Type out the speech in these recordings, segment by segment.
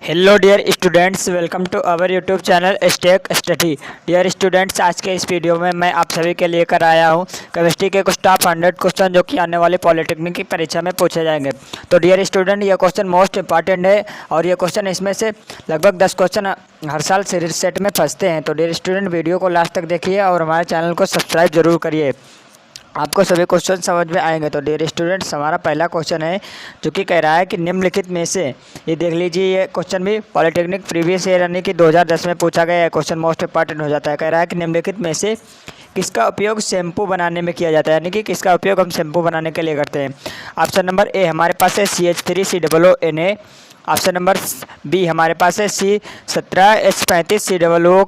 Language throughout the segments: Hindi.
Hello dear students, welcome to our YouTube channel Stake Study. Dear students, आज के इस वीडियो में मैं आप सभी के लिए कर आया हूं केमिस्ट्री के कुछ टॉप 100 क्वेश्चन जो कि आने वाले पॉलिटेक्निक की परीक्षा में पूछे जाएंगे। तो डियर स्टूडेंट, ये क्वेश्चन मोस्ट इंपॉर्टेंट है और ये क्वेश्चन इसमें से लगभग 10 क्वेश्चन हर साल सीरीज सेट में फंसते हैं। तो डियर स्टूडेंट, वीडियो को लास्ट तक देखिए और हमारे चैनल को सब्सक्राइब जरूर करिए, आपको सभी क्वेश्चन समझ में आएंगे। तो डियर स्टूडेंट्स, हमारा पहला क्वेश्चन है जो कि कह रहा है कि निम्नलिखित में से, ये देख लीजिए, ये क्वेश्चन भी पॉलिटेक्निक प्रीवियस ईयर यानी कि 2010 में पूछा गया है। क्वेश्चन मोस्ट इंपॉर्टेंट हो जाता है। कह रहा है कि निम्नलिखित में से किसका उपयोग शैम्पू बनाने में किया जाता है, यानी कि किसका उपयोग हम शैम्पू बनाने के लिए करते हैं। ऑप्शन नंबर ए हमारे पास है CH3COONA। ऑप्शन नंबर बी हमारे पास है C17H35COO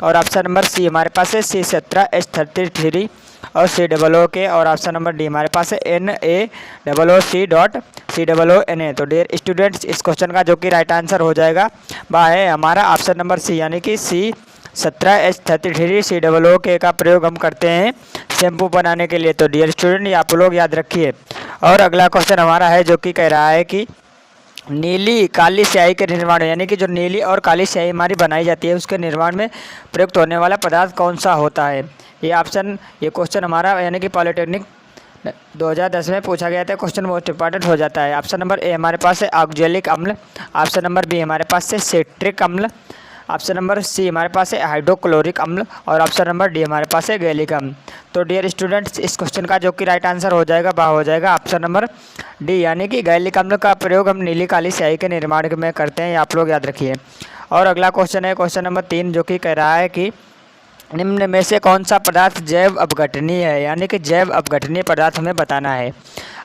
और ऑप्शन नंबर सी हमारे पास है C17H33 और COO और ऑप्शन नंबर डी हमारे पास है NaOC.COONA। तो डियर स्टूडेंट्स, इस क्वेश्चन का जो कि राइट आंसर हो जाएगा वह है हमारा ऑप्शन नंबर सी, यानी कि C17H33COO का प्रयोग हम करते हैं शैम्पू बनाने के लिए। तो डियर स्टूडेंट, ये आप लोग याद रखिए। और अगला क्वेश्चन हमारा है जो कि कह रहा है कि नीली काली स्याही के निर्माण, यानी कि जो नीली और काली स्याही हमारी बनाई जाती है उसके निर्माण में प्रयुक्त होने वाला पदार्थ कौन सा होता है। ये क्वेश्चन हमारा यानी कि पॉलिटेक्निक 2010 में पूछा गया था। क्वेश्चन मोस्ट इंपॉर्टेंट हो जाता है। ऑप्शन नंबर ए हमारे पास है ऑक्जेलिक अम्ल। ऑप्शन नंबर बी हमारे पास है सिट्रिक अम्ल। ऑप्शन नंबर सी हमारे पास है हाइड्रोक्लोरिक अम्ल और ऑप्शन नंबर डी हमारे पास है गैलिक अम्ल। तो डियर स्टूडेंट्स, इस क्वेश्चन का जो कि राइट आंसर हो जाएगा वह हो जाएगा ऑप्शन नंबर डी, यानी कि गैलिक अम्ल का प्रयोग हम नीली काली स्याही के निर्माण में करते हैं। आप लोग याद रखिए। और अगला क्वेश्चन है क्वेश्चन नंबर 3 जो कि कह रहा है कि निम्न में से कौन सा पदार्थ जैव अपघटनीय है, यानी कि जैव अपघटनीय पदार्थ हमें बताना है।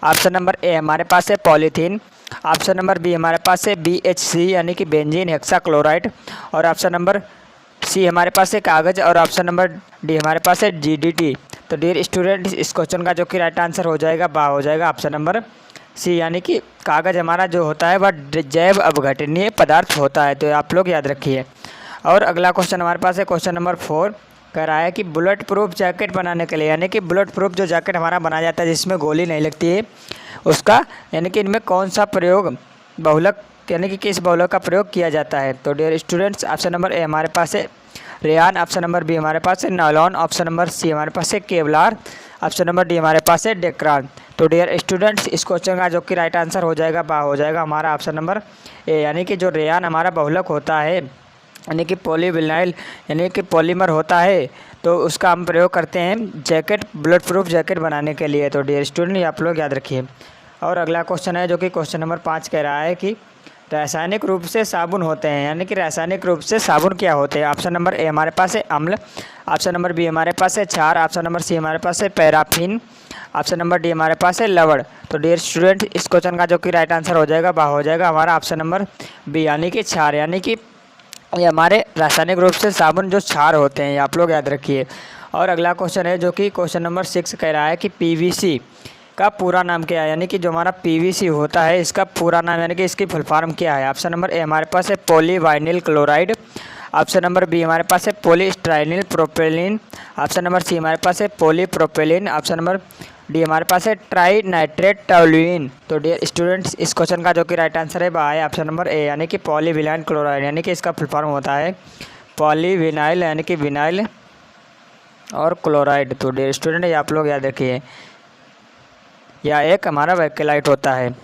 ऑप्शन नंबर ए हमारे पास है पॉलीथीन। ऑप्शन नंबर बी हमारे पास है BHC यानी कि बेंजीन हेक्साक्लोराइड और ऑप्शन नंबर सी हमारे पास है कागज़ और ऑप्शन नंबर डी हमारे पास है GDT। तो डियर स्टूडेंट, इस क्वेश्चन का जो कि राइट आंसर हो जाएगा वह हो जाएगा ऑप्शन नंबर सी, यानी कि कागज़ हमारा जो होता है वह जैव अपघटनीय पदार्थ होता है। तो आप लोग याद रखिए। और अगला क्वेश्चन हमारे पास है क्वेश्चन नंबर 4। कह रहा है कि बुलेट प्रूफ जैकेट बनाने के लिए, यानी कि बुलेट प्रूफ जो जैकेट हमारा बनाया जाता है जिसमें गोली नहीं लगती है उसका, यानी कि इनमें कौन सा प्रयोग बहुलक, यानी कि किस बहुलक का प्रयोग किया जाता है। तो dear students, option number A हमारे पास है रेयान। ऑप्शन नंबर बी हमारे पास है नायलॉन। ऑप्शन नंबर सी हमारे पास है केवलार। ऑप्शन नंबर डी हमारे पास है डेक्रान। तो डियर स्टूडेंट्स, इस क्वेश्चन का जो कि राइट आंसर हो जाएगा वह हो जाएगा हमारा ऑप्शन नंबर ए, यानी कि जो रेयान हमारा बहुलक होता है, यानी कि पॉलीविनाइल यानी कि पॉलीमर होता है, तो उसका हम प्रयोग करते हैं जैकेट, बुलेट प्रूफ जैकेट बनाने के लिए। तो डियर स्टूडेंट, ये आप लोग याद रखिए। और अगला क्वेश्चन है जो कि क्वेश्चन नंबर 5 कह रहा है कि रासायनिक रूप से साबुन होते हैं, यानी कि रासायनिक रूप से साबुन क्या होते हैं। ऑप्शन नंबर ए हमारे पास है अम्ल। ऑप्शन नंबर बी हमारे पास है क्षार। ऑप्शन नंबर सी हमारे पास है पैराफिन। ऑप्शन नंबर डी हमारे पास है लवण। तो डियर स्टूडेंट, इस क्वेश्चन का जो कि राइट आंसर हो जाएगा वह हो जाएगा हमारा ऑप्शन नंबर बी, यानी कि क्षार, यानी कि ये हमारे रासायनिक रूप से साबुन जो क्षार होते हैं, ये आप लोग याद रखिए। और अगला क्वेश्चन है जो कि क्वेश्चन नंबर 6 कह रहा है कि PVC का पूरा नाम क्या है, यानी कि जो हमारा PVC होता है इसका पूरा नाम, यानी कि इसकी फुल फॉर्म क्या है। ऑप्शन नंबर ए हमारे पास है पॉलीवाइनिल क्लोराइड। ऑप्शन नंबर बी हमारे पास है पॉलीस्टाइनिल प्रोपेलिन। ऑप्शन नंबर सी हमारे पास है पॉलीप्रोपेलिन। ऑप्शन नंबर डी हमारे पास है ट्राई नाइट्रेट टॉल्यूइन। तो डियर स्टूडेंट्स, इस क्वेश्चन का जो कि राइट आंसर है वह है ऑप्शन नंबर ए, यानी कि पॉलीविनाइल क्लोराइड, यानी कि इसका फुल फॉर्म होता है पॉलीविनाइल, यानी कि विनाइल और क्लोराइड। तो डियर स्टूडेंट, ये आप लोग याद रखिए, यह एक हमारा वैक्यूलाइट होता है।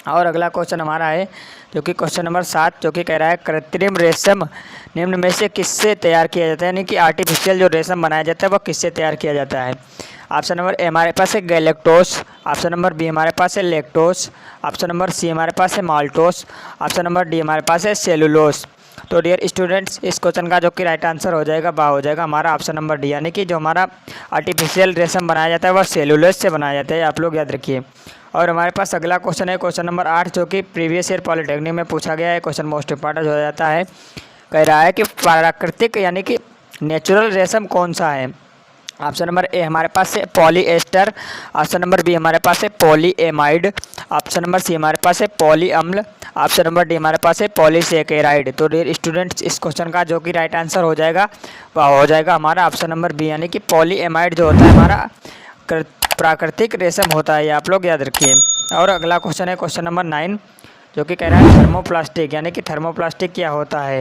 और अगला क्वेश्चन हमारा है जो कि क्वेश्चन नंबर 7 जो कि कह रहा है कृत्रिम रेशम निम्न में से किससे तैयार किया जाता है, यानी कि आर्टिफिशियल जो रेशम बनाया जाता है वह किससे तैयार किया जाता है। ऑप्शन नंबर ए हमारे पास है गैलेक्टोस। ऑप्शन नंबर बी हमारे पास है लैक्टोस। ऑप्शन नंबर सी हमारे पास है माल्टोस। ऑप्शन नंबर डी हमारे पास है सेलुलोस। तो डियर स्टूडेंट्स, इस क्वेश्चन का जो कि राइट आंसर हो जाएगा वह हो जाएगा हमारा ऑप्शन नंबर डी, यानी कि जो हमारा आर्टिफिशियल रेशम बनाया जाता है वह सेलुलोस से बनाया जाता है। आप लोग याद रखिए। और हमारे पास अगला क्वेश्चन है क्वेश्चन नंबर 8 जो कि प्रीवियस ईयर पॉलिटेक्निक में पूछा गया है। क्वेश्चन मोस्ट इंपॉर्टेंट हो जाता है। कह रहा है कि प्राकृतिक यानी कि नेचुरल रेशम कौन सा है। ऑप्शन नंबर ए हमारे पास है पॉलीएस्टर। ऑप्शन नंबर बी हमारे पास है पॉलीएमाइड। ऑप्शन नंबर सी हमारे पास है पॉली अम्ल। ऑप्शन नंबर डी हमारे पास है पॉलीसेकेराइड। तो डियर स्टूडेंट्स, इस क्वेश्चन का जो कि राइट आंसर हो जाएगा वह हो जाएगा हमारा ऑप्शन नंबर बी, यानी कि पॉलीएमाइड जो होता है हमारा प्राकृतिक रेशम होता है। ये आप लोग याद रखिए। और अगला क्वेश्चन है क्वेश्चन नंबर 9 जो कि कह रहा है थर्मोप्लास्टिक, यानी कि थर्मोप्लास्टिक क्या होता है।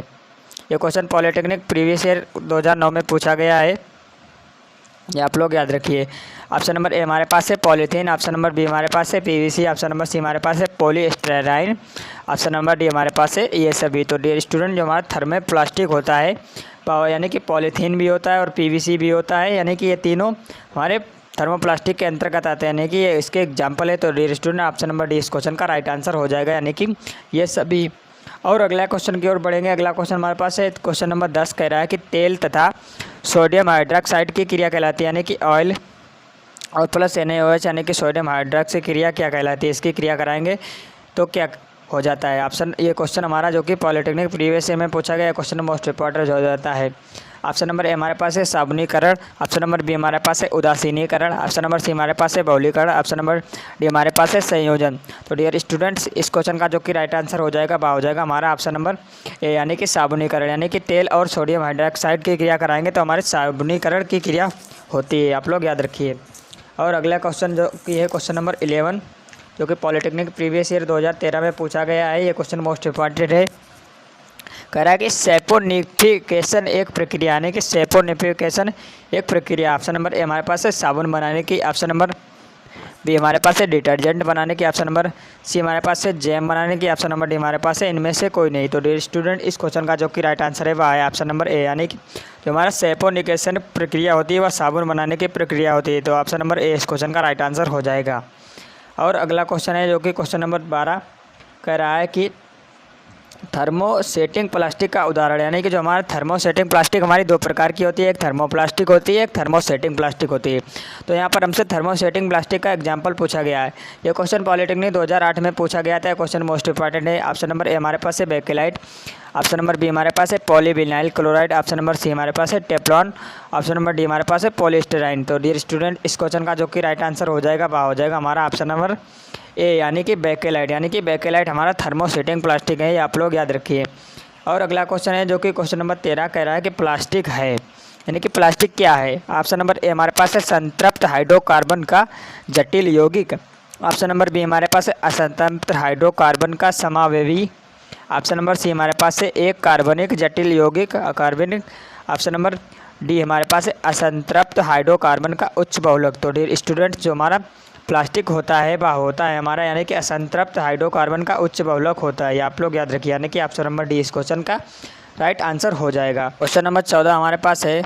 ये क्वेश्चन पॉलिटेक्निक प्रीवियस ईयर 2009 में पूछा गया है, ये आप लोग याद रखिए। ऑप्शन नंबर ए हमारे पास है पॉलीथीन, ऑप्शन नंबर बी हमारे पास है पीवीसी, ऑप्शन नंबर सी हमारे पास है पॉलीस्टाइरीन, ऑप्शन नंबर डी हमारे पास है ये सभी। तो डियर स्टूडेंट, जो हमारा थर्मोप्लास्टिक होता है यानी कि पॉलीथीन भी होता है और पीवीसी भी होता है, यानी कि ये तीनों हमारे थर्मोप्लास्टिक के अंतर्गत आते हैं, यानी कि ये इसके एग्जाम्पल है। तो dear student, option number D इस क्वेश्चन का राइट आंसर हो जाएगा, यानी कि ये सभी। और अगला क्वेश्चन की ओर बढ़ेंगे। अगला क्वेश्चन हमारे पास है क्वेश्चन नंबर 10, कह रहा है कि तेल तथा सोडियम हाइड्रोक्साइड की क्रिया कहलाती है, यानी कि ऑयल और प्लस NaOH यानी कि सोडियम हाइड्रोक्साइड की क्रिया क्या कहलाती है। इसकी क्रिया कराएंगे तो क्या हो जाता है। ऑप्शन, ये क्वेश्चन हमारा जो कि पॉलिटेक्निक प्रीवियस ईयर में पूछा गया क्वेश्चन मोस्ट इंपॉर्टेंट हो जाता है। ऑप्शन नंबर ए हमारे पास है साबुनीकरण, ऑप्शन नंबर बी हमारे पास है उदासीनीकरण, ऑप्शन नंबर सी हमारे पास है बहुलीकरण, ऑप्शन नंबर डी हमारे पास है संयोजन। तो डियर स्टूडेंट्स, इस क्वेश्चन का जो कि राइट आंसर हो जाएगा हो जाएगा हमारा ऑप्शन नंबर ए, यानी कि साबुनीकरण, यानी कि तेल और सोडियम हाइड्रोक्साइड की क्रिया कराएंगे तो हमारे साबुनीकरण की क्रिया होती है, आप लोग याद रखिए। और अगला क्वेश्चन जो कि है क्वेश्चन नंबर 11, जो कि पॉलिटेक्निक प्रीवियस ईयर 2013 में पूछा गया है। ये क्वेश्चन मोस्ट इंपॉर्टेंट है। कह रहा है कि सैपोनिफिकेशन एक प्रक्रिया, यानी कि सैपोनिफिकेशन एक प्रक्रिया। ऑप्शन नंबर ए हमारे पास है साबुन बनाने की, ऑप्शन नंबर बी हमारे पास है डिटर्जेंट बनाने की, ऑप्शन नंबर सी हमारे पास है जैम बनाने की, ऑप्शन नंबर डी हमारे पास है इनमें से कोई नहीं। तो डियर स्टूडेंट, इस क्वेश्चन का जो कि राइट आंसर है वह है ऑप्शन नंबर ए, यानी कि जो हमारा सैपोनिफिकेशन प्रक्रिया होती है वह साबुन बनाने की प्रक्रिया होती है। तो ऑप्शन नंबर ए इस क्वेश्चन का राइट आंसर हो जाएगा। और अगला क्वेश्चन है जो कि क्वेश्चन नंबर 12, कह रहा है कि थर्मोसेटिंग प्लास्टिक का उदाहरण, यानी कि जो हमारा थर्मोसेटिंग प्लास्टिक हमारी दो प्रकार की होती है, एक थर्मोप्लास्टिक होती है, एक थर्मोसेटिंग प्लास्टिक होती है। तो यहाँ पर हमसे थर्मोसेटिंग प्लास्टिक का एग्जांपल पूछा गया है। ये क्वेश्चन पॉलिटेक्निक 2008 में पूछा गया था। क्वेश्चन मोस्ट इंपॉर्टेंट है। ऑप्शन नंबर ए हमारे पास है बेकेलाइट, ऑप्शन नंबर बी हमारे पास है polyvinyl chloride, option number C हमारे पास है टेफ्लॉन, ऑप्शन नंबर डी हमारे पास है पॉलीस्टाइरीन। तो डियर स्टूडेंट, इस क्वेश्चन का जो कि राइट आंसर हो जाएगा हो जाएगा हमारा ऑप्शन नंबर ए, यानी कि बेकेलाइट, यानी कि बेकेलाइट हमारा थर्मोसेटिंग प्लास्टिक है, ये आप लोग याद रखिए। और अगला क्वेश्चन है जो कि क्वेश्चन नंबर 13, कह रहा है कि प्लास्टिक है, यानी कि प्लास्टिक क्या है। ऑप्शन नंबर ए हमारे पास है संतृप्त हाइड्रोकार्बन का जटिल यौगिक, ऑप्शन नंबर बी हमारे पास है असंतृप्त हाइड्रोकार्बन का समावयवी, ऑप्शन नंबर सी हमारे पास है एक कार्बनिक जटिल यौगिक अकार्बनिक, ऑप्शन नंबर डी हमारे पास है असंतृप्त हाइड्रोकार्बन का उच्च बहुलक। तो डियर स्टूडेंट, जो हमारा प्लास्टिक होता है वह होता है हमारा, यानी कि असंतृप्त हाइड्रोकार्बन का उच्च बहुलक होता है, ये आप लोग याद रखिए, यानी कि ऑप्शन नंबर डी इस क्वेश्चन का राइट आंसर हो जाएगा। क्वेश्चन नंबर 14 हमारे पास है।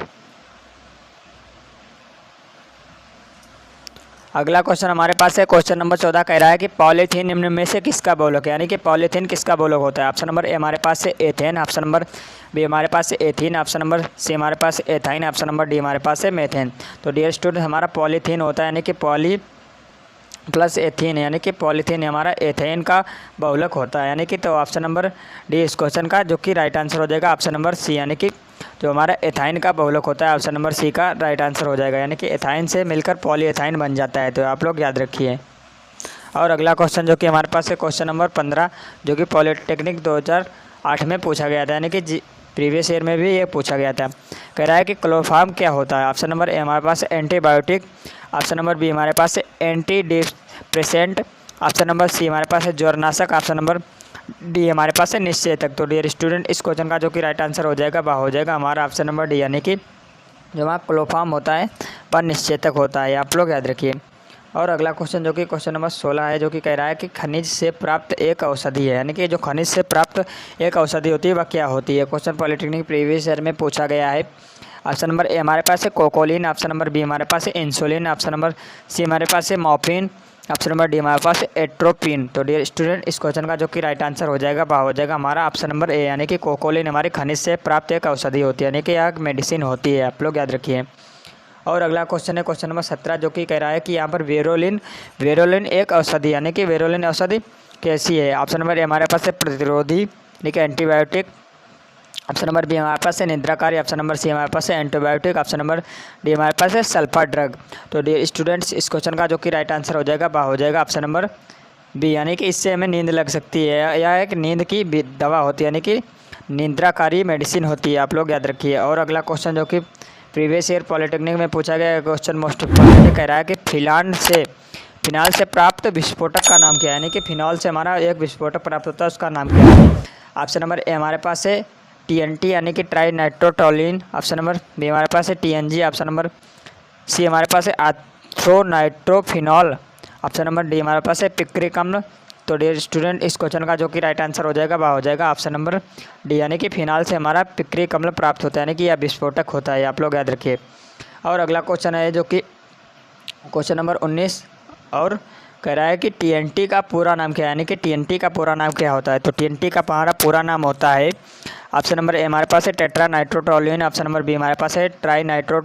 अगला क्वेश्चन हमारे पास है क्वेश्चन नंबर 14, कह रहा है कि पॉलीथीन निम्न में से किसका बहुलक है, यानी कि पॉलीथीन किसका बहुलक होता है। ऑप्शन नंबर ए हमारे पास है एथेन, ऑप्शन नंबर बी हमारे पास है एथीन, ऑप्शन नंबर सी हमारे पास है एथाइन, ऑप्शन नंबर डी हमारे पास है मेथेन। तो डियर स्टूडेंट, हमारा पॉलीथीन होता है, यानी कि पॉली प्लस एथीन, यानी कि पॉलीथीन हमारा एथेन का बहुलक होता है, यानी कि तो ऑप्शन नंबर डी इस क्वेश्चन का जो कि राइट आंसर हो जाएगा ऑप्शन नंबर सी, यानी कि जो हमारा एथाइन का बहुलक होता है ऑप्शन नंबर सी का राइट आंसर हो जाएगा, यानी कि एथाइन से मिलकर पॉलीएथाइन बन जाता है। तो आप लोग याद रखिए। और अगला क्वेश्चन जो कि हमारे पास है क्वेश्चन नंबर 15, जो कि पॉलिटेक्निक 2008 में पूछा गया था, यानी कि प्रीवियस ईयर में भी ये पूछा गया था। कह रहा है कि क्लोरोफॉर्म क्या होता है। ऑप्शन नंबर ए हमारे पास है एंटीबायोटिक, ऑप्शन नंबर बी हमारे पास है antidepressant, option number C हमारे पास है ज्वरनाशक, ऑप्शन नंबर डी हमारे पास है निश्चेतक। तो डियर स्टूडेंट, इस क्वेश्चन का जो कि राइट आंसर हो जाएगा हो जाएगा हमारा ऑप्शन नंबर डी, यानी कि जो हमारा क्लोरोफॉर्म होता है वह निश्चेतक होता है, आप लोग याद रखिए। और अगला क्वेश्चन जो कि क्वेश्चन नंबर 16 है, जो कि कह रहा है कि खनिज से प्राप्त एक औषधि है, यानी कि जो खनिज से प्राप्त एक औषधि होती है वह क्या होती है। क्वेश्चन पॉलिटेक्निक प्रीवियस ईयर में पूछा गया है। ऑप्शन नंबर ए हमारे पास है कोकोलिन, ऑप्शन नंबर बी हमारे पास है इंसुलिन, ऑप्शन नंबर सी हमारे पास है मॉर्फिन, ऑप्शन नंबर डी हमारे पास है एट्रोपिन। तो डियर स्टूडेंट, इस क्वेश्चन का जो कि राइट आंसर हो जाएगा हमारा ऑप्शन नंबर ए, यानी कि कोकोलिन हमारे खनिज से प्राप्त एक औषधि होती है, यानी कि यह मेडिसिन होती है, आप लोग याद रखिए। और अगला क्वेश्चन है क्वेश्चन नंबर 17, जो कि कह रहा है कि यहाँ पर वेरोलिन एक औषधि, यानी कि वेरोलिन औषधि कैसी है। ऑप्शन नंबर ए हमारे पास है प्रतिरोधी, यानी कि एंटीबायोटिक, ऑप्शन नंबर बी हमारे पास है निद्राकारी, ऑप्शन नंबर सी हमारे पास है एंटीबायोटिक, ऑप्शन नंबर डी हमारे पास है सल्फर ड्रग। तो डियर स्टूडेंट्स, इस क्वेश्चन का जो कि राइट आंसर हो जाएगा ऑप्शन नंबर बी, यानी कि इससे हमें नींद लग सकती है, यह एक नींद की दवा होती है, यानी कि निद्राकारी मेडिसिन होती है, आप लोग याद रखिए। और अगला क्वेश्चन जो कि प्रीवियस ईयर पॉलिटेक्निक में पूछा गया क्वेश्चन मोस्ट इम्पोर्टेंट कह रहा है कि फिनाल से प्राप्त विस्फोटक का नाम क्या है, यानी कि फिनॉल से हमारा एक विस्फोटक प्राप्त होता है, उसका नाम क्या है। ऑप्शन नंबर ए हमारे पास है TNT यानी कि trinitrotoluene. Option number B हमारे पास है TNG। ऑप्शन नंबर सी हमारे पास है आर्थ्रोनाइट्रोफिनॉल। ऑप्शन नंबर डी हमारे पास है पिक्रिक अम्ल। तो डियर स्टूडेंट, इस क्वेश्चन का जो कि राइट आंसर हो जाएगा वह हो जाएगा ऑप्शन नंबर डी, यानी कि फिनाल से हमारा पिक्रिक अम्ल प्राप्त होता है, यानी कि यह विस्फोटक होता है, आप लोग याद रखिए। और अगला क्वेश्चन है जो कि क्वेश्चन नंबर 19 और कह रहा है कि TNT का पूरा नाम क्या है, यानी कि TNT का पूरा नाम क्या होता है। तो TNT का हमारा पूरा नाम होता है, ऑप्शन नंबर ए हमारे पास है tetranitrotoluene. Option number B हमारे पास है tri nitro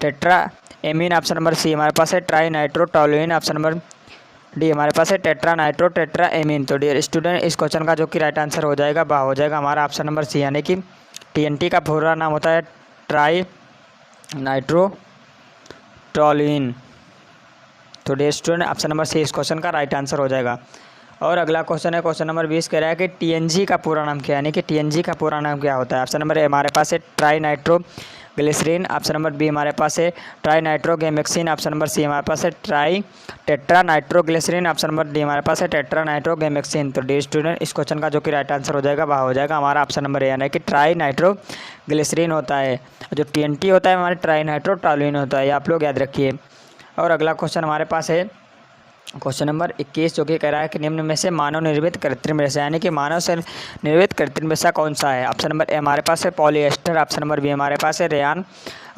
tetra amine. Option number C हमारे पास है trinitrotoluene. Option number D हमारे पास है टेट्रा नाइट्रो टेट्रा एमीन। तो डियर स्टूडेंट, इस क्वेश्चन का जो कि राइट आंसर हो जाएगा वह हो जाएगा हमारा ऑप्शन नंबर सी, यानी कि TNT का पूरा नाम होता है ट्राई नाइट्रोटोलिन। तो dear student, option number C इस क्वेश्चन का राइट आंसर हो जाएगा। और अगला क्वेश्चन है क्वेश्चन नंबर 20, कह रहा है कि TNG का पूरा नाम क्या है, यानी कि TNG का पूरा नाम क्या होता है। ऑप्शन नंबर ए हमारे पास है tri nitro glycerine. Option number B हमारे पास है trinitrogammexane. Option number C हमारे पास है tritetranitroglycerin. Option number D हमारे पास है टेट्रा नाइट्रोगेमेक्सिन। तो डी स्टूडेंट, इस क्वेश्चन का जो कि राइट आंसर हो जाएगा वह हो जाएगा हमारा ऑप्शन नंबर ए, यानी कि ट्राई नाइट्रोग्लिसरीन होता है। जो TNT होता है हमारे ट्राई नाइट्रोटोलिन होता है, आप लोग याद रखिए। और अगला क्वेश्चन हमारे पास है क्वेश्चन नंबर 21, जो कि कह रहा है कि निम्न में से मानव निर्मित कृत्रिम रेशा, यानी कि मानव से निर्मित कृत्रिम रेशा कौन सा है। ऑप्शन नंबर ए हमारे पास है पॉलिएस्टर। ऑप्शन नंबर बी हमारे पास है रेयान।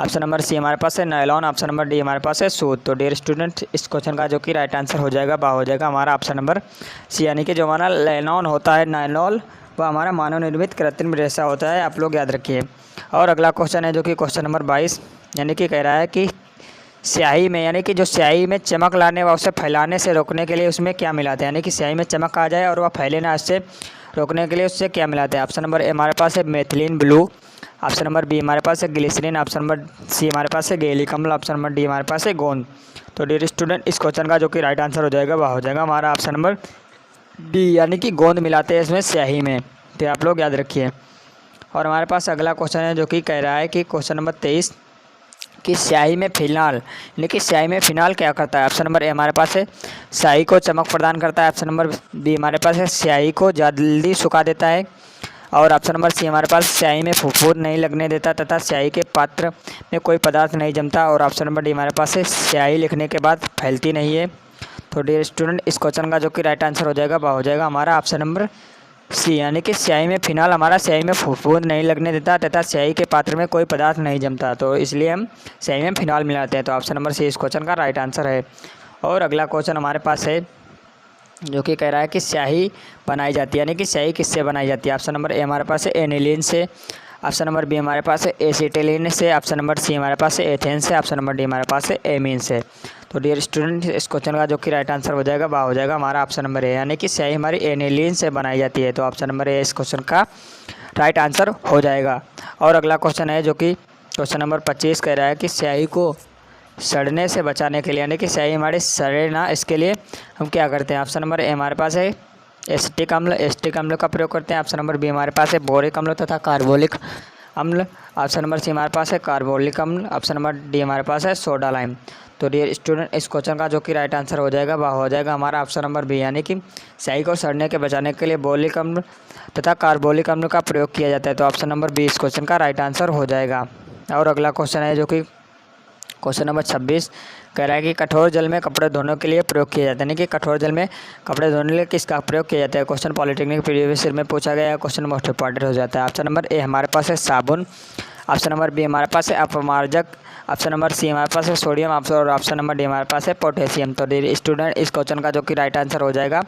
ऑप्शन नंबर सी हमारे पास है नायलॉन। ऑप्शन नंबर डी हमारे पास है सूत। तो डियर स्टूडेंट, इस क्वेश्चन का जो कि राइट आंसर हो जाएगा वह हो जाएगा हमारा ऑप्शन नंबर सी, यानी कि जो हमारा नायलॉन होता है, नायलॉन, वह हमारा मानव निर्मित कृत्रिम रेशा होता है, आप लोग याद रखिए। और अगला क्वेश्चन है जो कि क्वेश्चन नंबर 22, यानी कि कह रहा है कि स्याही में, यानी कि जो स्याही में चमक लाने व उसे फैलाने से रोकने के लिए उसमें क्या मिलाते हैं, यानी कि स्याही में चमक आ जाए और वह फैले ना, इससे रोकने के लिए उससे क्या मिलाते हैं। ऑप्शन नंबर ए हमारे पास है methylene blue. Option number B हमारे पास है ग्लिसरीन। ऑप्शन नंबर सी हमारे पास है गैलिक अम्ल। ऑप्शन नंबर डी हमारे पास है गोंद। तो डियर स्टूडेंट, इस क्वेश्चन का जो कि राइट आंसर हो जाएगा वह हो जाएगा हमारा ऑप्शन नंबर डी, यानी कि गोंद मिलाते हैं इसमें स्याही में, तो आप लोग याद रखिए। और हमारे पास अगला क्वेश्चन है जो कि कह रहा है कि क्वेश्चन नंबर 23 कि स्याही में फिनाल, यानी कि स्याही में फिनाल क्या करता है। ऑप्शन नंबर ए हमारे पास है स्याही को चमक प्रदान करता है। ऑप्शन नंबर बी हमारे पास है स्याही को जल्दी सुखा देता है। और ऑप्शन नंबर सी हमारे पास स्याही में फुफूंद नहीं लगने देता तथा स्याही के पात्र में कोई पदार्थ नहीं जमता। और ऑप्शन नंबर डी हमारे पास है स्याही लिखने के बाद फैलती नहीं है। तो डियर स्टूडेंट, इस क्वेश्चन का जो कि राइट आंसर हो जाएगा वह हो जाएगा हमारा ऑप्शन नंबर सी, यानी कि स्याही में फिनाल हमारा स्याही में फुफूंद नहीं लगने देता तथा स्याही के पात्र में कोई पदार्थ नहीं जमता, तो इसलिए हम स्याही में फिनाल मिलाते हैं। तो ऑप्शन नंबर सी इस क्वेश्चन का राइट आंसर है। और अगला क्वेश्चन हमारे पास है जो कि कह रहा है कि स्याही बनाई जाती है, यानी कि स्याही किससे बनाई जाती है। ऑप्शन नंबर ए हमारे पास है एनिलीन से। ऑप्शन नंबर बी हमारे पास है एसिटिलीन से। ऑप्शन नंबर सी हमारे पास है एथेन से। ऑप्शन नंबर डी हमारे पास है एमीन से। तो डियर स्टूडेंट, इस क्वेश्चन का जो कि राइट आंसर हो जाएगा वह हो जाएगा हमारा ऑप्शन नंबर ए, यानी कि स्याही हमारी एनिलीन से बनाई जाती है। तो ऑप्शन नंबर ए इस क्वेश्चन का राइट आंसर हो जाएगा। और अगला क्वेश्चन है जो कि क्वेश्चन नंबर 25 कह रहा है कि स्याही को सड़ने से बचाने के लिए, यानी कि स्याही हमारी सड़े ना, इसके लिए हम क्या करते हैं। ऑप्शन नंबर ए हमारे पास है एसिटिक अम्ल, एसिटिक अम्ल का प्रयोग करते हैं। ऑप्शन नंबर बी हमारे पास है बोरिक अम्ल तथा कार्बोलिक अम्ल। ऑप्शन नंबर सी हमारे पास है कार्बोलिक अम्ल। ऑप्शन नंबर डी हमारे पास है सोडा लाइम। तो डियर स्टूडेंट, इस क्वेश्चन का जो कि राइट आंसर हो जाएगा वह हो जाएगा हमारा ऑप्शन नंबर बी, यानी कि स्याही को सड़ने के बचाने के लिए बोरिक अम्ल तथा कार्बोलिक अम्ल का प्रयोग किया जाता है। तो ऑप्शन नंबर बी इस क्वेश्चन का राइट आंसर हो जाएगा। और अगला क्वेश्चन है जो कि क्वेश्चन नंबर 26 कह रहा है कि कठोर जल में कपड़े धोने के लिए प्रयोग किया जाता है, यानी कि कठोर जल में कपड़े धोने के लिए किसका प्रयोग किया जाता है। क्वेश्चन पॉलिटेक्निक प्रीवियस ईयर में पूछा गया है, क्वेश्चन मोस्ट इंपॉर्टेंट हो जाता है। ऑप्शन नंबर ए हमारे पास है साबुन। ऑप्शन नंबर बी हमारे पास है अपमार्जक। ऑप्शन नंबर सी हमारे पास है सोडियम। और ऑप्शन नंबर डी हमारे पास है पोटेशियम। तो डी स्टूडेंट, इस क्वेश्चन का जो कि राइट आंसर हो जाएगा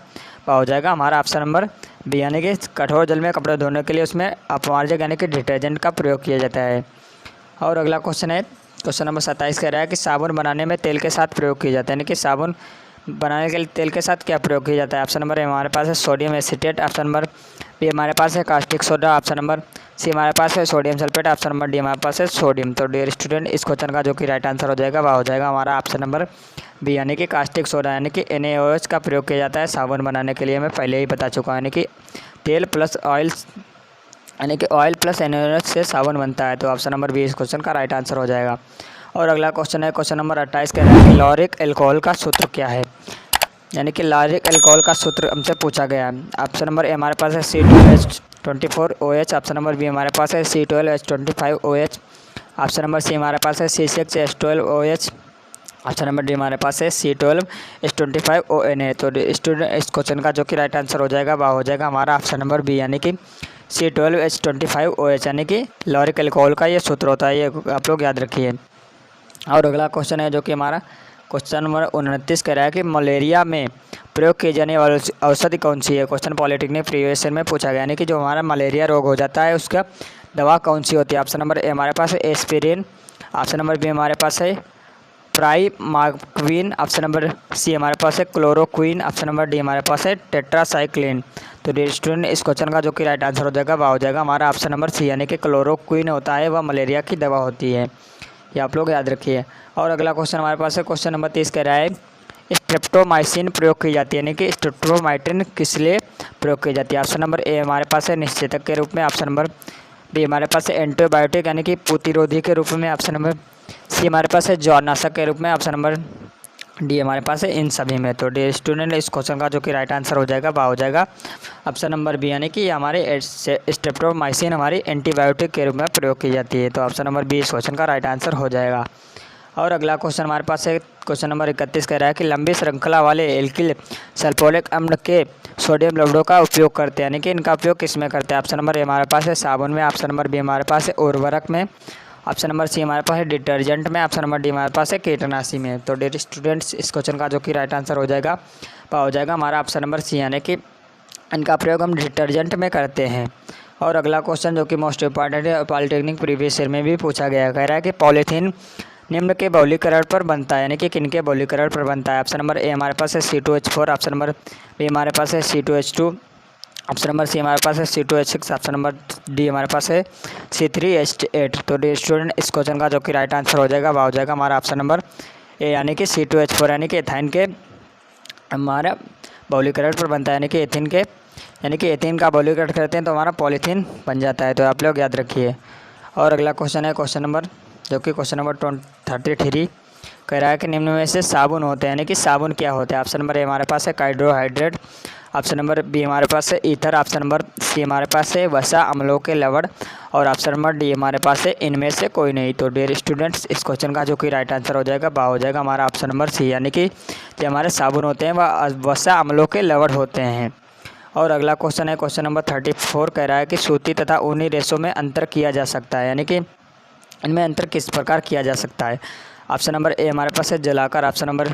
वह हो जाएगा हमारा ऑप्शन नंबर बी, यानी कि कठोर जल में कपड़े धोने के लिए उसमें अपमार्जक यानी कि डिटर्जेंट का प्रयोग किया जाता है। और अगला क्वेश्चन है क्वेश्चन नंबर 27 कह रहा है कि साबुन बनाने में तेल के साथ प्रयोग किया जाता है, यानी कि साबुन बनाने के लिए तेल के साथ क्या प्रयोग किया जाता है। ऑप्शन नंबर ए हमारे पास है sodium acetate. Option number B हमारे पास है caustic soda. Option number C हमारे पास है sodium sulphate. Option number D हमारे पास है सोडियम। तो डियर स्टूडेंट, इस क्वेश्चन का जो कि राइट आंसर हो जाएगा वह हो जाएगा हमारा ऑप्शन नंबर बी, यानी कि कास्टिक सोडा, यानी कि NaOH का प्रयोग किया जाता है साबुन बनाने के लिए। मैं पहले ही बता चुका हूँ, यानी कि तेल प्लस ऑयल, यानी कि ऑयल प्लस NaOH से साबुन बनता है। तो ऑप्शन नंबर बी इस क्वेश्चन का राइट आंसर हो जाएगा। और अगला क्वेश्चन है क्वेश्चन नंबर 28 कह रहा है कि लॉरिक एल्कोहल का सूत्र क्या है। यानी कि लॉरिक अल्कोहल का सूत्र हमसे पूछा गया है। ऑप्शन नंबर ए हमारे पास है C2H24OH। ऑप्शन नंबर बी हमारे पास है C12H25OH। ऑप्शन नंबर सी हमारे पास है C6H12OH। ऑप्शन नंबर डी हमारे पास है C12H25ONA। तो स्टूडेंट इस क्वेश्चन का जो कि राइट आंसर हो जाएगा वह हो जाएगा हमारा ऑप्शन नंबर बी, यानी कि C12H25OH, यानी कि लॉरिक अल्कोहल का ये सूत्र होता है, ये आप लोग याद रखिए। और अगला क्वेश्चन है जो कि हमारा क्वेश्चन नंबर 29 कह रहा है कि मलेरिया में प्रयोग की जाने वाली औषधि कौन सी है। क्वेश्चन पॉलिटेक्निक प्रीवियस ईयर में पूछा गया, यानी कि जो हमारा मलेरिया रोग हो जाता है उसका दवा कौन सी होती है। ऑप्शन नंबर ए हमारे पास है एस्पिरिन। ऑप्शन नंबर बी हमारे पास है प्राइमाक्विन। ऑप्शन नंबर सी हमारे पास है क्लोरोक्विन। ऑप्शन नंबर डी हमारे पास है टेट्रासाइक्लिन। तो डियर स्टूडेंट इस क्वेश्चन का जो कि राइट आंसर हो जाएगा वह हो जाएगा हमारा ऑप्शन नंबर सी, यानी कि क्लोरोक्विन होता है वह मलेरिया की दवा होती है, ये आप लोग याद रखिए। और अगला क्वेश्चन हमारे पास है क्वेश्चन नंबर 30 कह रहा है स्ट्रेप्टोमाइसिन प्रयोग की जाती है, यानी कि स्ट्रेप्टोमाइसिन किस लिए प्रयोग की जाती है। ऑप्शन नंबर ए हमारे पास है निश्चेतक के रूप में। ऑप्शन नंबर बी हमारे पास है एंटीबायोटिक यानी कि प्रतिरोधी के रूप में। ऑप्शन नंबर सी हमारे पास है जौरनाशक के रूप में। ऑप्शन नंबर डी हमारे पास है इन सभी में। तो डी स्टूडेंट इस क्वेश्चन का जो कि राइट आंसर हो जाएगा वह हो जाएगा ऑप्शन नंबर बी, यानी कि हमारे स्ट्रेप्टोमाइसिन हमारी एंटीबायोटिक के रूप में प्रयोग की जाती है। तो ऑप्शन नंबर बी इस क्वेश्चन का राइट आंसर हो जाएगा। और अगला क्वेश्चन हमारे पास है क्वेश्चन नंबर 31 कह रहा है कि लंबी श्रृंखला वाले एल्किल सल्फोनिक अम्ल के सोडियम लवणों का उपयोग करते हैं, यानी कि इनका उपयोग किस में करते हैं। ऑप्शन नंबर ए हमारे पास है साबुन में। ऑप्शन नंबर बी हमारे पास है उर्वरक में। ऑप्शन नंबर सी हमारे पास है डिटर्जेंट में। ऑप्शन नंबर डी हमारे पास है कीटनाशी में। तो डियर स्टूडेंट्स इस क्वेश्चन का जो कि राइट आंसर हो जाएगा वह हो जाएगा हमारा ऑप्शन नंबर सी, यानी कि इनका प्रयोग हम डिटर्जेंट में करते हैं। और अगला क्वेश्चन जो कि मोस्ट इंपॉर्टेंट है, पॉलिटेक्निक प्रीवियस ईयर में भी पूछा गया, कह रहा है कि पॉलीथीन निम्न के बहुलीकरण पर बनता है, यानी कि किन के बहुलीकरण पर बनता है। ऑप्शन नंबर ए हमारे पास है C2H4। ऑप्शन नंबर बी हमारे पास है C2H2। ऑप्शन नंबर सी हमारे पास है C2H6। ऑप्शन नंबर डी हमारे पास है C3H8। तो डी स्टूडेंट इस क्वेश्चन का जो कि राइट आंसर हो जाएगा वह हो जाएगा हमारा ऑप्शन नंबर ए, यानी कि C2H4, यानी कि एथाइन के हमारा बहुलीकरण पर बनता है, यानी कि एथीन के, यानी कि एथीन का बहुलीकरण करते हैं तो हमारा पॉलीथीन बन जाता है। तो आप लोग याद रखिए। और अगला क्वेश्चन है क्वेश्चन नंबर जो कि क्वेश्चन नंबर 33 कह रहा है कि निम्न में से साबुन होते हैं, यानी कि साबुन क्या होते हैं। ऑप्शन नंबर ए हमारे पास है कार्बोहाइड्रेट। ऑप्शन नंबर बी हमारे पास है ईथर। ऑप्शन नंबर सी हमारे पास है वसा अम्लों के लवण। और ऑप्शन नंबर डी हमारे पास है इनमें से कोई नहीं। तो डियर स्टूडेंट्स इस क्वेश्चन का जो कि राइट आंसर हो जाएगा वह हो जाएगा हमारा ऑप्शन नंबर सी, यानी कि जो हमारे साबुन होते हैं वह वसा अम्लों के लवण होते हैं। और अगला क्वेश्चन है क्वेश्चन नंबर 34 कह रहा है कि सूती तथा ऊनी रेशों में अंतर किया जा सकता है, यानी कि इनमें अंतर किस प्रकार किया जा सकता है। ऑप्शन नंबर ए हमारे पास है जलाकर। ऑप्शन नंबर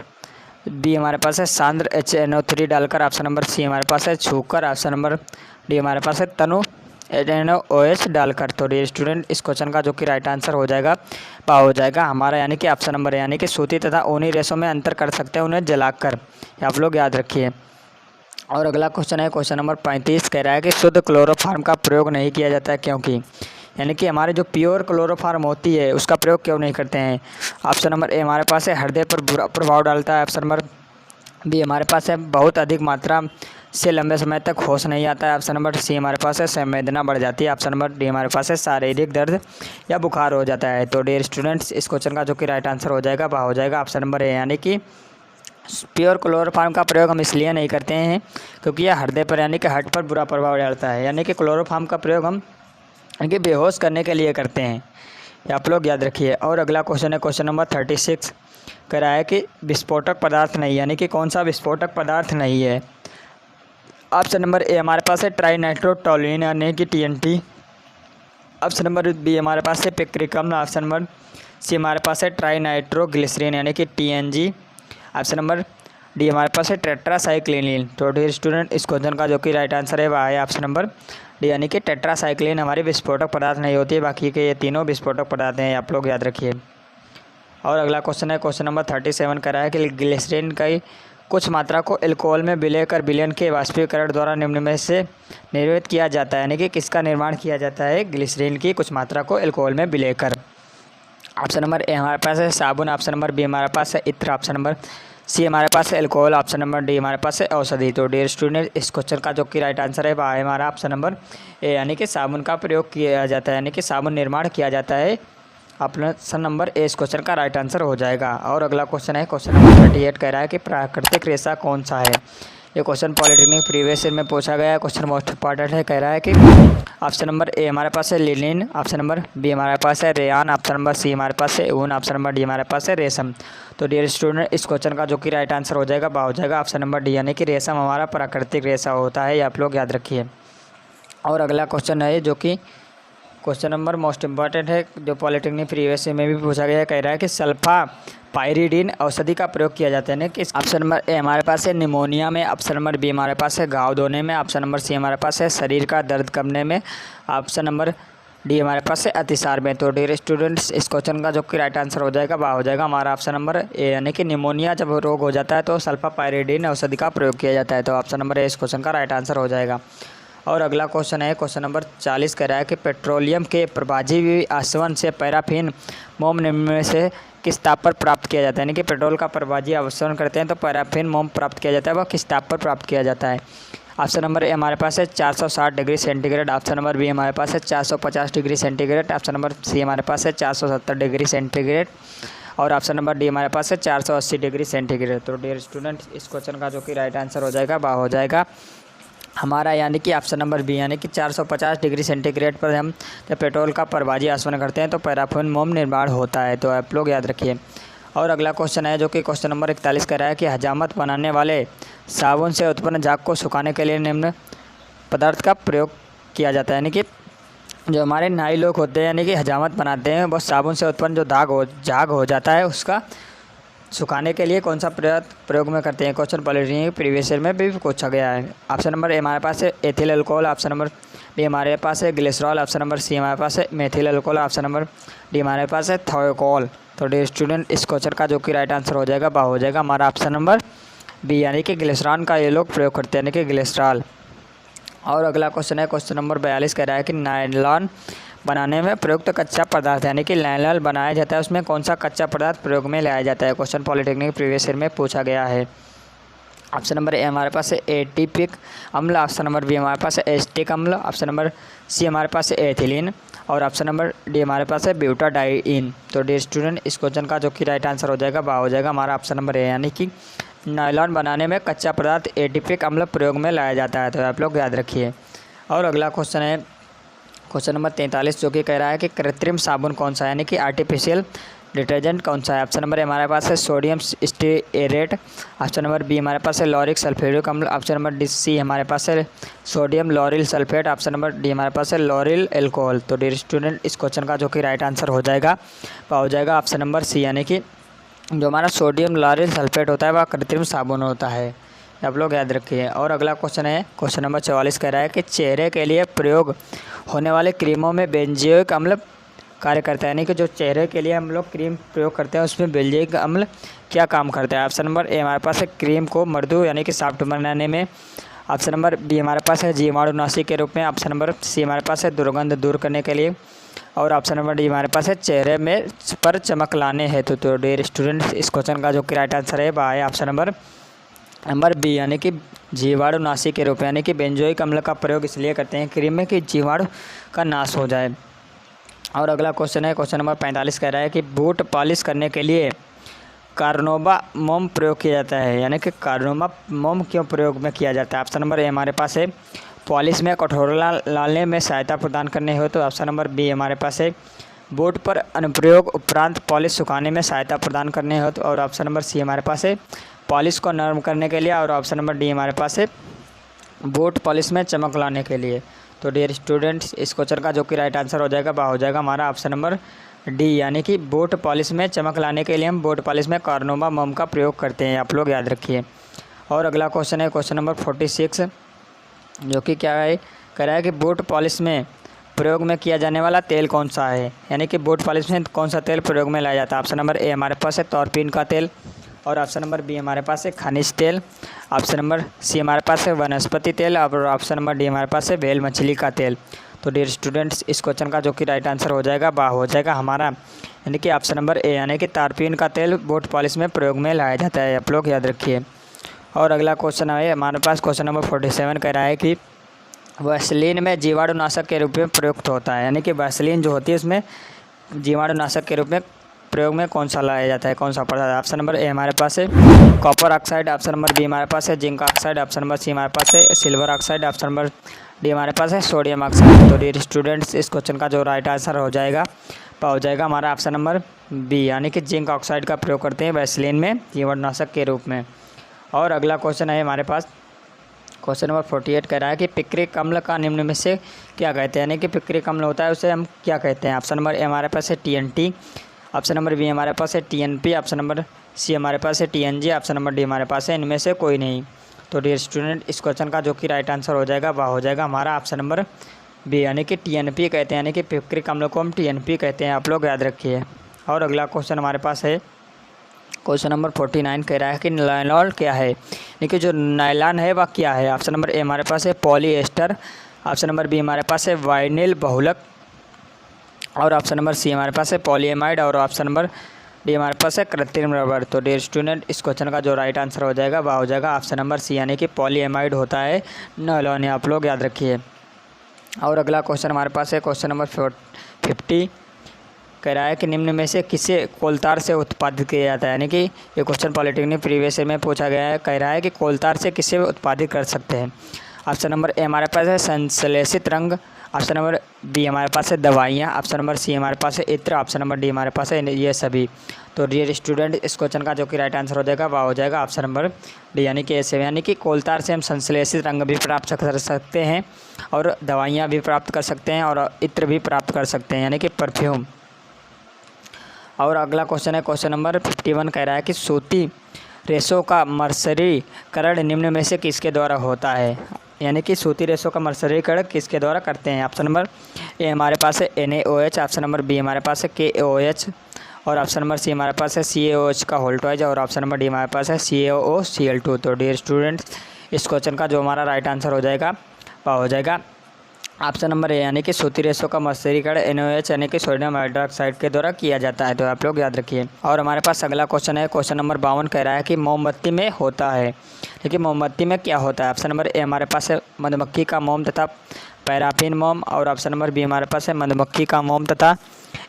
बी हमारे पास है सांद्र HNO3 डालकर। ऑप्शन नंबर सी हमारे पास है छूकर। ऑप्शन नंबर डी हमारे पास है तनु NaOH डालकर। तो डियर स्टूडेंट इस क्वेश्चन का जो कि राइट आंसर हो जाएगा वह हो जाएगा हमारा, यानी कि ऑप्शन नंबर, यानी कि सूती तथा ऊनी रेशों में अंतर कर सकते हैं उन्हें जलाकर, आप लोग याद रखिए। और अगला क्वेश्चन है क्वेश्चन नंबर 35 कह रहा है कि शुद्ध क्लोरोफार्म का प्रयोग नहीं किया जाता है क्योंकि, यानी कि हमारे जो प्योर क्लोरोफार्म होती है उसका प्रयोग क्यों नहीं करते हैं। ऑप्शन नंबर ए हमारे पास है हृदय पर बुरा प्रभाव डालता है। ऑप्शन नंबर बी हमारे पास है बहुत अधिक मात्रा से लंबे समय तक होश नहीं आता है। ऑप्शन नंबर सी हमारे पास है संवेदना बढ़ जाती है। ऑप्शन नंबर डी हमारे पास है शारीरिक दर्द या बुखार हो जाता है। तो डियर स्टूडेंट्स इस क्वेश्चन का जो कि राइट आंसर हो जाएगा वह हो जाएगा ऑप्शन नंबर ए, यानी कि प्योर क्लोरोफार्म का प्रयोग हम इसलिए नहीं करते हैं क्योंकि यह हृदय पर यानी कि हार्ट पर बुरा प्रभाव डालता है, यानी कि क्लोरोफार्म का प्रयोग हम यानी बेहोश करने के लिए करते हैं, ये आप लोग याद रखिए। और अगला क्वेश्चन है क्वेश्चन नंबर 36 कह रहा है कि विस्फोटक पदार्थ नहीं, यानी कि कौन सा विस्फोटक पदार्थ नहीं है। ऑप्शन नंबर ए हमारे पास है ट्राइनाइट्रोटोलुइन यानी कि TNT। ऑप्शन नंबर बी हमारे पास है पिक्रिकम। ऑप्शन नंबर सी हमारे पास है ट्राइनाइट्रोग्लिसरीन यानी कि TNG। ऑप्शन नंबर डी हमारे पास है टेट्रासाइक्लिन। तो डियर स्टूडेंट इस क्वेश्चन का जो कि राइट आंसर है वह है ऑप्शन नंबर डी, यानी कि टेट्रासाइक्लिन हमारी विस्फोटक पदार्थ नहीं होती है, बाकी के ये तीनों विस्फोटक पदार्थ हैं, आप लोग याद रखिए। और अगला क्वेश्चन है क्वेश्चन नंबर 37 कर रहा है कि ग्लिसरीन की कुछ मात्रा को अल्कोहल में विलय कर विलयन के वाष्पीकरण द्वारा निम्न में से निर्मित किया जाता है, यानी कि किसका निर्माण किया जाता है ग्लिसरीन की कुछ मात्रा को अल्कोहल में विलय कर। ऑप्शन नंबर ए हमारे पास है साबुन। ऑप्शन नंबर बी हमारे पास है इत्र। ऑप्शन नंबर सी हमारे पास है अल्कोहल। ऑप्शन नंबर डी हमारे पास है औषधि। तो डियर स्टूडेंट इस क्वेश्चन का जो कि राइट आंसर है वह है हमारा ऑप्शन नंबर ए, यानी कि साबुन का प्रयोग किया जाता है, यानी कि साबुन निर्माण किया जाता है ऑप्शन नंबर ए इस क्वेश्चन का राइट आंसर हो जाएगा। और अगला क्वेश्चन है क्वेश्चन नंबर 38 कह रहा है कि प्राकृतिक रेशा कौन सा है। ये क्वेश्चन पॉलिटेक्निक प्रीवियस ईयर में पूछा गया है। क्वेश्चन मोस्ट इंपॉर्टेंट है। कह रहा है कि ऑप्शन नंबर ए हमारे पास है लिनिन, ऑप्शन नंबर बी हमारे पास है रेयान, ऑप्शन नंबर सी हमारे पास है ऊन, ऑप्शन नंबर डी हमारे पास है रेशम। तो डियर स्टूडेंट इस क्वेश्चन का जो कि राइट आंसर हो जाएगा हो जाएगा ऑप्शन नंबर डी, यानी कि रेशम हमारा प्राकृतिक रेशा होता है। ये आप लोग याद रखिए। और अगला क्वेश्चन है जो कि क्वेश्चन नंबर मोस्ट इंपॉर्टेंट है, जो पॉलिटेक्निक प्रीवियस में भी पूछा गया है। कह रहा है कि सल्फा पायरिडीन औषधि का प्रयोग किया जाता है ना कि ऑप्शन नंबर ए हमारे पास है निमोनिया में, ऑप्शन नंबर बी हमारे पास है घाव धोने में, ऑप्शन नंबर सी हमारे पास है शरीर का दर्द करने में, ऑप्शन नंबर डी हमारे पास है अतिसार में। तो डियर स्टूडेंट्स इस क्वेश्चन का जो कि राइट आंसर हो जाएगा हो जाएगा हमारा ऑप्शन नंबर ए, यानी कि निमोनिया जब रोग हो जाता है तो सल्फा पायरिडीन औषधि का प्रयोग किया जाता है। तो ऑप्शन नंबर ए इस क्वेश्चन का राइट आंसर हो जाएगा। और अगला क्वेश्चन है क्वेश्चन नंबर 40 कह रहा है कि पेट्रोलियम के प्रभाजी आसवन से पैराफिन मोम निम्न में से किस ताप पर प्राप्त किया जाता है। यानी कि पेट्रोल का प्रभाजी आसवन करते हैं तो पैराफिन मोम प्राप्त किया जाता है, वह किस ताप पर प्राप्त किया जाता है। ऑप्शन नंबर ए हमारे पास है 460 degree centigrade, option number B हमारे पास है 450 degree centigrade, option number C हमारे पास है 470 डिग्री सेंटीग्रेड और ऑप्शन नंबर डी हमारे पास है 480 डिग्री सेंटीग्रेड। तो डियर स्टूडेंट इस क्वेश्चन का जो कि राइट आंसर हो जाएगा हो जाएगा हमारा, यानी कि ऑप्शन नंबर बी, यानी कि 450 डिग्री सेंटीग्रेड पर हम जब पेट्रोल का प्रभाजी आसवन करते हैं तो पैराफिन मोम निर्माण होता है। तो आप लोग याद रखिए। और अगला क्वेश्चन है जो कि क्वेश्चन नंबर 41 कह रहा है कि हजामत बनाने वाले साबुन से उत्पन्न झाग को सुखाने के लिए निम्न पदार्थ का प्रयोग किया जाता है। यानी कि जो हमारे नाई लोग होते हैं यानी कि हजामत बनाते हैं, वो साबुन से उत्पन्न जो झाग हो जाता है उसका सुखाने के लिए कौन सा प्रयोग में करते हैं। क्वेश्चन पॉलिटेक्निक प्रीवियस ईयर में भी पूछा गया है। ऑप्शन नंबर ए हमारे पास है ethyl alcohol, option number B हमारे पास है ग्लिसरॉल, ऑप्शन नंबर सी हमारे पास है methyl alcohol, option number D हमारे पास है थायोकोल। तो डियर स्टूडेंट इस क्वेश्चन का जो कि राइट आंसर हो जाएगा हो जाएगा हमारा ऑप्शन नंबर बी, यानी कि ग्लिसरॉल का ये लोग प्रयोग करते हैं, यानी कि ग्लिसरॉल। और अगला क्वेश्चन है क्वेश्चन नंबर 42 कह रहा है कि नायलॉन बनाने में प्रयुक्त कच्चा पदार्थ, यानी कि नायलॉन बनाया जाता है उसमें कौन सा कच्चा पदार्थ प्रयोग में लाया जाता है। क्वेश्चन पॉलिटेक्निक प्रीवियस ईयर में पूछा गया है। ऑप्शन नंबर ए हमारे पास है एटीपिक अम्ल, ऑप्शन नंबर बी हमारे पास है एस्टिक अम्ल, ऑप्शन नंबर सी हमारे पास है एथिलीन और ऑप्शन नंबर डी हमारे पास है ब्यूटाडाइन। तो डियर स्टूडेंट इस क्वेश्चन का जो कि राइट आंसर हो जाएगा हमारा ऑप्शन नंबर ए, यानी कि नायलॉन बनाने में कच्चा पदार्थ एटीपिक अम्ल प्रयोग में लाया जाता है। तो आप लोग याद रखिए। और अगला क्वेश्चन है क्वेश्चन नंबर 43 जो कि कह रहा है कि कृत्रिम साबुन कौन सा है, यानी कि आर्टिफिशियल डिटर्जेंट कौन सा है। ऑप्शन नंबर ए हमारे पास है सोडियम स्टीएरेट, ऑप्शन नंबर बी हमारे पास है लॉरिक सल्फ्यूरिक अम्ल, ऑप्शन नंबर डी सी हमारे पास है sodium lauryl sulphate, option number D हमारे पास है लॉरिल एल्कोहल। तो डियर स्टूडेंट इस क्वेश्चन का जो कि राइट आंसर हो जाएगा ऑप्शन नंबर सी, यानी कि जो हमारा सोडियम लॉरिल सल्फेट होता है वह कृत्रिम साबुन होता है। आप लोग याद रखिए। और अगला क्वेश्चन है क्वेश्चन नंबर 44 कह रहा है कि चेहरे के लिए प्रयोग होने वाले क्रीमों में बेंजोइक अम्ल कार्य करता है, यानी कि जो चेहरे के लिए हम लोग क्रीम प्रयोग करते हैं उसमें बेंजोइक अम्ल क्या काम करता है। ऑप्शन नंबर ए हमारे पास है क्रीम को मृदु यानी कि सॉफ्ट बनाने में, ऑप्शन नंबर बी हमारे पास है जीवाणुनाशी के रूप में, ऑप्शन नंबर सी हमारे पास है दुर्गंध दूर करने के लिए और ऑप्शन नंबर डी हमारे पास है चेहरे में पर चमक लाने हेतु। तो डियर स्टूडेंट्स इस क्वेश्चन का जो कि राइट आंसर है वह है ऑप्शन नंबर बी, यानी कि जीवाणुनाशी के रूप में, यानी कि बेंजोइक अम्ल का प्रयोग इसलिए करते हैं क्रीम में कि जीवाणु का नाश हो जाए। और अगला क्वेश्चन है क्वेश्चन नंबर 45 कह रहा है कि बूट पॉलिश करने के लिए कार्नोबा मोम प्रयोग किया जाता है, यानी कि कार्नोबा मोम क्यों प्रयोग में किया जाता है। ऑप्शन नंबर ए हमारे पास है पॉलिश में कठोरता लाने में सहायता प्रदान करने हो, तो ऑप्शन नंबर बी हमारे पास है बूट पर अनुप्रयोग उपरांत पॉलिश सुखाने में सहायता प्रदान करने हो, और ऑप्शन नंबर सी हमारे पास है पॉलिश को नरम करने के लिए और ऑप्शन नंबर डी हमारे पास है बूट पॉलिश में चमक लाने के लिए। तो डियर स्टूडेंट्स इस क्वेश्चन का जो कि राइट आंसर हो जाएगा हमारा ऑप्शन नंबर डी, यानी कि बूट पॉलिश में चमक लाने के लिए हम बूट पॉलिश में कार्नोबा मोम का प्रयोग करते हैं। आप लोग याद रखिए। और अगला क्वेश्चन है क्वेश्चन नंबर 46 जो कि क्या है कह रहा है कि बूट पॉलिश में प्रयोग में किया जाने वाला तेल कौन सा है, यानी कि बूट पॉलिश में कौन सा तेल प्रयोग में लाया जाता है। ऑप्शन नंबर ए हमारे पास है तोरपीन का तेल और ऑप्शन नंबर बी हमारे पास है खनिज तेल, ऑप्शन नंबर सी हमारे पास है वनस्पति तेल और ऑप्शन नंबर डी हमारे पास है व्हेल मछली का तेल। तो डियर स्टूडेंट्स इस क्वेश्चन का जो कि राइट आंसर हो जाएगा हमारा, यानी कि ऑप्शन नंबर ए, यानी कि तारपीन का तेल बूट पॉलिश में प्रयोग में लाया जाता है। आप लोग याद रखिए। और अगला क्वेश्चन है हमारे पास क्वेश्चन नंबर 47 कह रहा है कि वैसलीन में जीवाणुनाशक के रूप में प्रयुक्त होता है, यानी कि वैसलीन जो होती है उसमें जीवाणुनाशक के रूप में प्रयोग में कौन सा लाया जाता है, कौन सा पदार्थ? ऑप्शन नंबर ए हमारे पास है copper oxide, option number B हमारे पास है zinc oxide, option number C हमारे पास है silver oxide, option number D हमारे पास है सोडियम ऑक्साइड। तो डियर स्टूडेंट्स, इस क्वेश्चन का जो राइट आंसर हो जाएगा हमारा ऑप्शन नंबर बी, यानी कि जिंक ऑक्साइड का प्रयोग करते हैं वैसलीन में जीवाणुनाशक के रूप में। और अगला क्वेश्चन है हमारे पास क्वेश्चन नंबर 48 कह रहा है कि पिक्रिक अम्ल का निम्न में से क्या कहते हैं, यानी कि पिक्रिक अम्ल होता है उसे हम क्या कहते हैं? ऑप्शन नंबर ए हमारे पास है TNT, ऑप्शन नंबर बी हमारे पास है TNP, ऑप्शन नंबर सी हमारे पास है TNG, ऑप्शन नंबर डी हमारे पास है इनमें से कोई नहीं। तो डियर स्टूडेंट, इस क्वेश्चन का जो कि राइट आंसर हो जाएगा वह हो जाएगा हमारा ऑप्शन नंबर बी, यानी कि TNP कहते हैं, यानी कि पिक्रिक अम्ल को हम TNP कहते हैं, आप लोग याद रखिए। और अगला क्वेश्चन हमारे पास है क्वेश्चन नंबर 49 कह रहा है कि नायलॉन क्या है, यानी कि जो नायलॉन है वह क्या है? ऑप्शन नंबर ए हमारे पास है पॉलीएस्टर, ऑप्शन नंबर बी हमारे पास है वाइनिल बहुलक, और ऑप्शन नंबर सी हमारे पास है पॉलीएमाइड, और ऑप्शन नंबर डी हमारे पास है कृत्रिम रबर। तो डियर स्टूडेंट, इस क्वेश्चन का जो राइट आंसर हो जाएगा वह हो जाएगा ऑप्शन नंबर सी, यानी कि पॉलीएमाइड होता है नायलॉन, आप लोग याद रखिए। और अगला क्वेश्चन हमारे पास है क्वेश्चन नंबर 50 कह रहा है कि निम्न में से किसे कोलतार से उत्पादित किया जाता है, यानी कि ये क्वेश्चन पॉलिटेक्निक प्रीवियस ईयर में पूछा गया है। कह रहा है कि कोलतार से किसे उत्पादित कर सकते हैं? ऑप्शन नंबर ए हमारे पास है संश्लेषित रंग, ऑप्शन नंबर बी हमारे पास है दवाइयाँ, ऑप्शन नंबर सी हमारे पास है इत्र, ऑप्शन नंबर डी हमारे पास है ये सभी। तो डियर स्टूडेंट, इस क्वेश्चन का जो कि राइट आंसर हो जाएगा वह हो जाएगा ऑप्शन नंबर डी, यानी कि ऐसे, यानी कि कोलतार से हम संश्लेषित रंग भी प्राप्त कर सकते हैं और दवाइयाँ भी प्राप्त कर सकते हैं और इत्र भी प्राप्त कर सकते हैं, यानी कि परफ्यूम। और अगला क्वेश्चन है क्वेश्चन नंबर 51 कह रहा है कि सूती रेशों का मर्सरीकरण निम्न में से किसके द्वारा होता है, यानी कि सूती रेशों का मर्सरीकरण किसके द्वारा करते हैं? ऑप्शन नंबर ए हमारे पास है NaOH, ऑप्शन नंबर बी हमारे पास है KOH, और ऑप्शन नंबर सी हमारे पास है CaOH का होल्टवाइज, और ऑप्शन नंबर डी हमारे पास है CaOCl2। तो डियर स्टूडेंट्स, इस क्वेश्चन का जो हमारा राइट आंसर हो जाएगा वह हो जाएगा ऑप्शन नंबर ए, यानी कि सूती रेशों का मर्सरीकरण NaOH यानी कि सोडियम हाइड्रोक्साइड के द्वारा किया जाता है। तो आप लोग याद रखिए। और हमारे पास अगला क्वेश्चन है क्वेश्चन नंबर 52 कह रहा है कि मोमबत्ती में होता है, देखिए मोमबत्ती में क्या होता है? ऑप्शन नंबर ए हमारे पास है मधुमक्खी का मोम तथा पैराफिन मोम, और ऑप्शन नंबर बी हमारे पास है मधुमक्खी का मोम तथा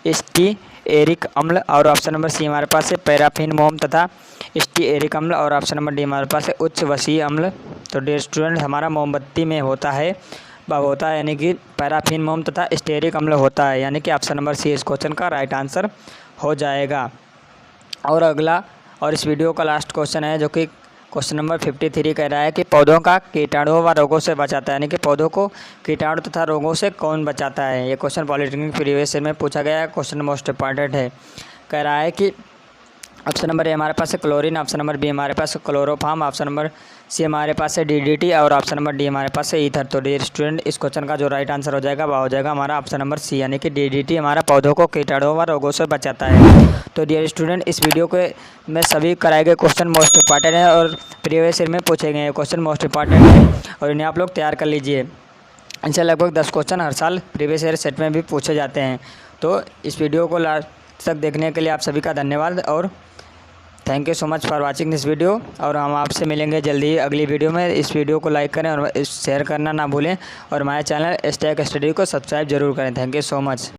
स्टीएरिक अम्ल, और ऑप्शन नंबर सी हमारे पास है पैराफिन मोम तथा स्टीएरिक अम्ल, और ऑप्शन नंबर डी हमारे पास है उच्च वसीय अम्ल। तो डियर स्टूडेंट, हमारा मोमबत्ती में होता है वह होता है यानी कि पैराफिन मोम तथा स्टीएरिक अम्ल होता है, यानी कि ऑप्शन नंबर सी इस क्वेश्चन का राइट आंसर हो जाएगा। और अगला और इस वीडियो का लास्ट क्वेश्चन है जो कि क्वेश्चन नंबर 53 कह रहा है कि पौधों का कीटाणुओं व रोगों से बचाता है, यानी कि पौधों को कीटाणु तथा रोगों से कौन बचाता है? ये क्वेश्चन पॉलिटेक्निक प्रीवियस ईयर में पूछा गया है, क्वेश्चन मोस्ट इंपॉर्टेंट है। कह रहा है कि ऑप्शन नंबर ए हमारे पास है क्लोरीन, ऑप्शन नंबर बी हमारे पास है क्लोरोफार्म, ऑप्शन नंबर सी हमारे पास है DDT, और ऑप्शन नंबर डी हमारे पास है ईथर। तो डियर स्टूडेंट, इस क्वेश्चन का जो राइट आंसर हो जाएगा वह हो जाएगा हमारा ऑप्शन नंबर सी, यानी कि DDT हमारा पौधों को कीटाणुओं व रोगों से बचाता है। तो डियर स्टूडेंट, इस वीडियो के में सभी कराए गए क्वेश्चन मोस्ट इंपॉर्टेंट है और प्रीवियस ईयर में पूछे गए क्वेश्चन मोस्ट इंपॉर्टेंट है, और इन्हें आप लोग तैयार कर लीजिए। इनसे लगभग 10 क्वेश्चन हर साल प्रीवियस ईयर सेट में भी पूछे जाते हैं। तो इस वीडियो को लास्ट तक देखने के लिए आप सभी का धन्यवाद, और thank you so much for watching this video. और हम आपसे मिलेंगे जल्दी ही अगली वीडियो में। इस वीडियो को लाइक करें और शेयर करना ना भूलें, और हमारे चैनल STEC स्टडी को सब्सक्राइब जरूर करें। Thank you so much.